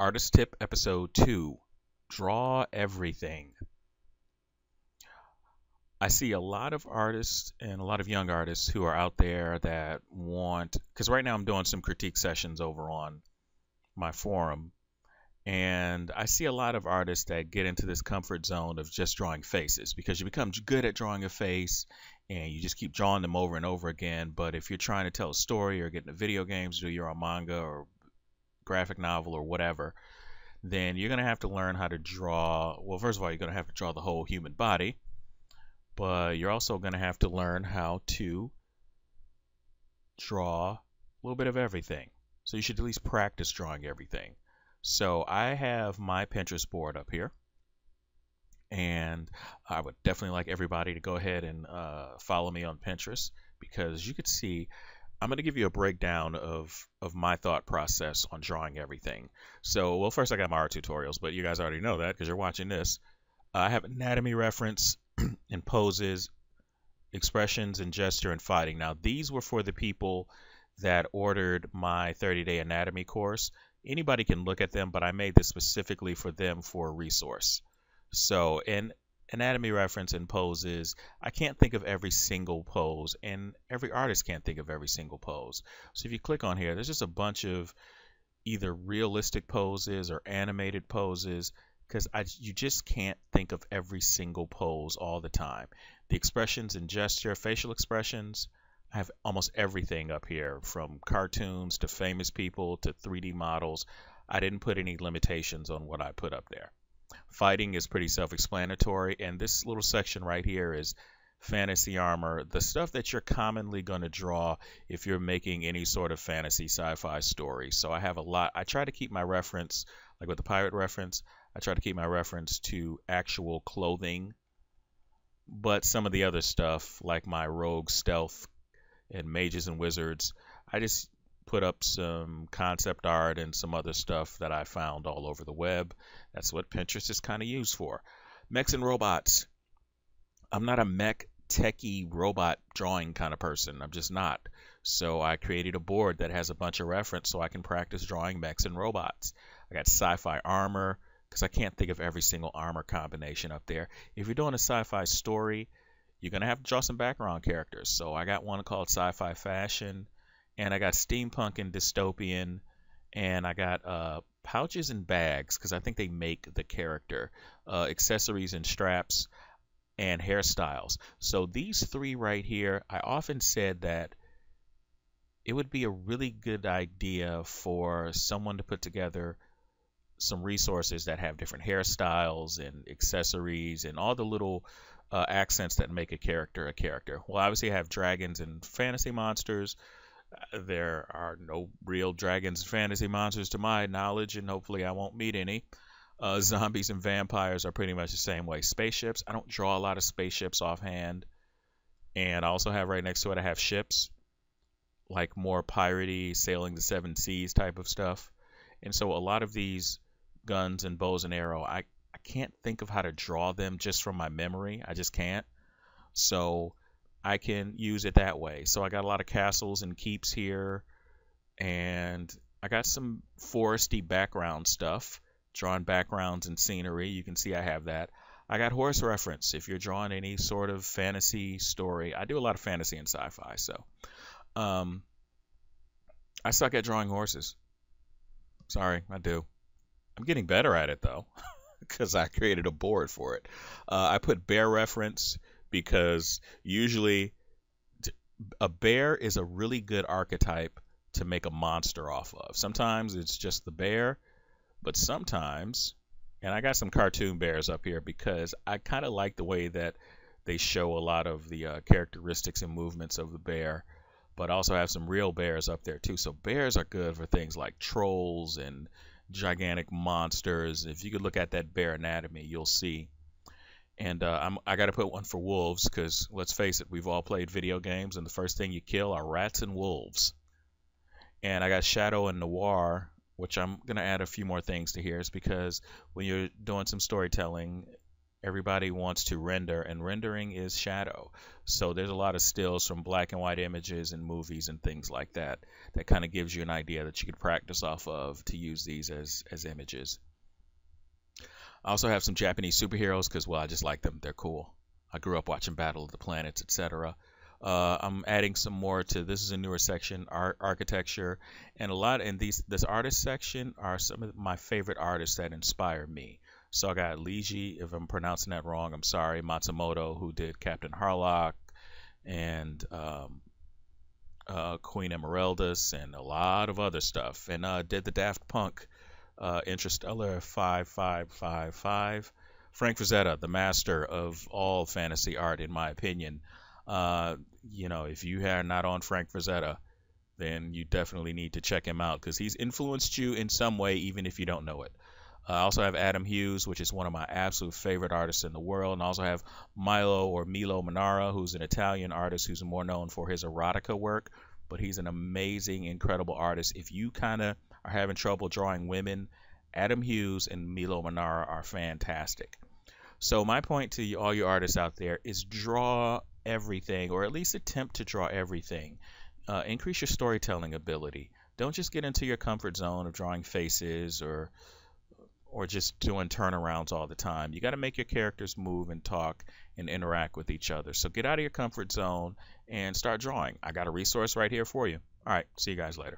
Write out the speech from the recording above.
Artist Tip Episode 2, Draw Everything. I see a lot of artists and a lot of young artists who are out there that want, because right now I'm doing some critique sessions over on my forum, and I see a lot of artists that get into this comfort zone of just drawing faces because you become good at drawing a face and you just keep drawing them over and over again. But if you're trying to tell a story or get into video games, do your own manga or graphic novel or whatever, then you're going to have to learn how to draw. Well, first of all, you're going to have to draw the whole human body, but you're also going to have to learn how to draw a little bit of everything. So you should at least practice drawing everything. So I have my Pinterest board up here, and I would definitely like everybody to go ahead and follow me on Pinterest, because you could see I'm going to give you a breakdown of my thought process on drawing everything. So, well, first I got my art tutorials, but you guys already know that because you're watching this. I have anatomy reference and poses, expressions and gesture and fighting. Now, these were for the people that ordered my 30-day anatomy course. Anybody can look at them, but I made this specifically for them for a resource. So, in anatomy reference and poses, I can't think of every single pose, and every artist can't think of every single pose. So if you click on here, there's just a bunch of either realistic poses or animated poses, because you just can't think of every single pose all the time. The expressions and gesture, facial expressions, I have almost everything up here, from cartoons to famous people to 3D models. I didn't put any limitations on what I put up there. Fighting is pretty self-explanatory, and this little section right here is fantasy armor, the stuff that you're commonly going to draw if you're making any sort of fantasy sci-fi story. So I have a lot. I try to keep my reference, like with the pirate reference, I try to keep my reference to actual clothing, but some of the other stuff, like my rogue stealth and mages and wizards, I just put up some concept art and some other stuff that I found all over the web. That's what Pinterest is kind of used for. Mechs and robots. I'm not a mech techie robot drawing kind of person. I'm just not. So I created a board that has a bunch of reference so I can practice drawing mechs and robots. I got sci-fi armor, because I can't think of every single armor combination up there. If you're doing a sci-fi story, you're going to have to draw some background characters. So I got one called Sci-Fi Fashion, and I got steampunk and dystopian, and I got pouches and bags, because I think they make the character, accessories and straps, and hairstyles. So these three right here, I often said that it would be a really good idea for someone to put together some resources that have different hairstyles and accessories and all the little accents that make a character a character. Well, obviously I have dragons and fantasy monsters. There are no real dragons and fantasy monsters to my knowledge, and hopefully I won't meet any. Zombies and vampires are pretty much the same way. Spaceships, I don't draw a lot of spaceships offhand. And I also have right next to it, I have ships, like more piratey, sailing the seven seas type of stuff. And so a lot of these guns and bows and arrow, I can't think of how to draw them just from my memory. I just can't. So I can use it that way. So I got a lot of castles and keeps here, and I got some foresty background stuff, drawing backgrounds and scenery. You can see I have that. I got horse reference if you're drawing any sort of fantasy story. I do a lot of fantasy and sci-fi, so I suck at drawing horses. Sorry, I do. I'm getting better at it though, because I created a board for it. I put bear reference because usually a bear is a really good archetype to make a monster off of. Sometimes it's just the bear, but sometimes, and I got some cartoon bears up here because I kind of like the way that they show a lot of the characteristics and movements of the bear, but also have some real bears up there too. So bears are good for things like trolls and gigantic monsters. If you could look at that bear anatomy, you'll see. And I got to put one for wolves because, let's face it, we've all played video games, and the first thing you kill are rats and wolves. And I got shadow and noir, which I'm going to add a few more things to here, is because when you're doing some storytelling, everybody wants to render, and rendering is shadow. So there's a lot of stills from black and white images and movies and things like that that kind of gives you an idea that you could practice off of to use these as images. I also have some Japanese superheroes because, well, I just like them. They're cool. I grew up watching Battle of the Planets, etc. I'm adding some more to this is a newer section, art, architecture, and a lot in this artist section are some of my favorite artists that inspire me. So I got Leiji, if I'm pronouncing that wrong, I'm sorry, Matsumoto, who did Captain Harlock and Queen Emeraldus and a lot of other stuff, and did the Daft Punk Interstellar 5555. Frank Frazetta, the master of all fantasy art, in my opinion. If you are not on Frank Frazetta, then you definitely need to check him out because he's influenced you in some way, even if you don't know it. I also have Adam Hughes, which is one of my absolute favorite artists in the world. And I also have Milo Manara, who's an Italian artist who's more known for his erotica work, but he's an amazing, incredible artist. If you kind of are having trouble drawing women, Adam Hughes and Milo Manara are fantastic. So my point to all you artists out there is draw everything, or at least attempt to draw everything. Increase your storytelling ability. Don't just get into your comfort zone of drawing faces or just doing turnarounds all the time. You got to make your characters move and talk and interact with each other. So get out of your comfort zone and start drawing. I got a resource right here for you. All right, see you guys later.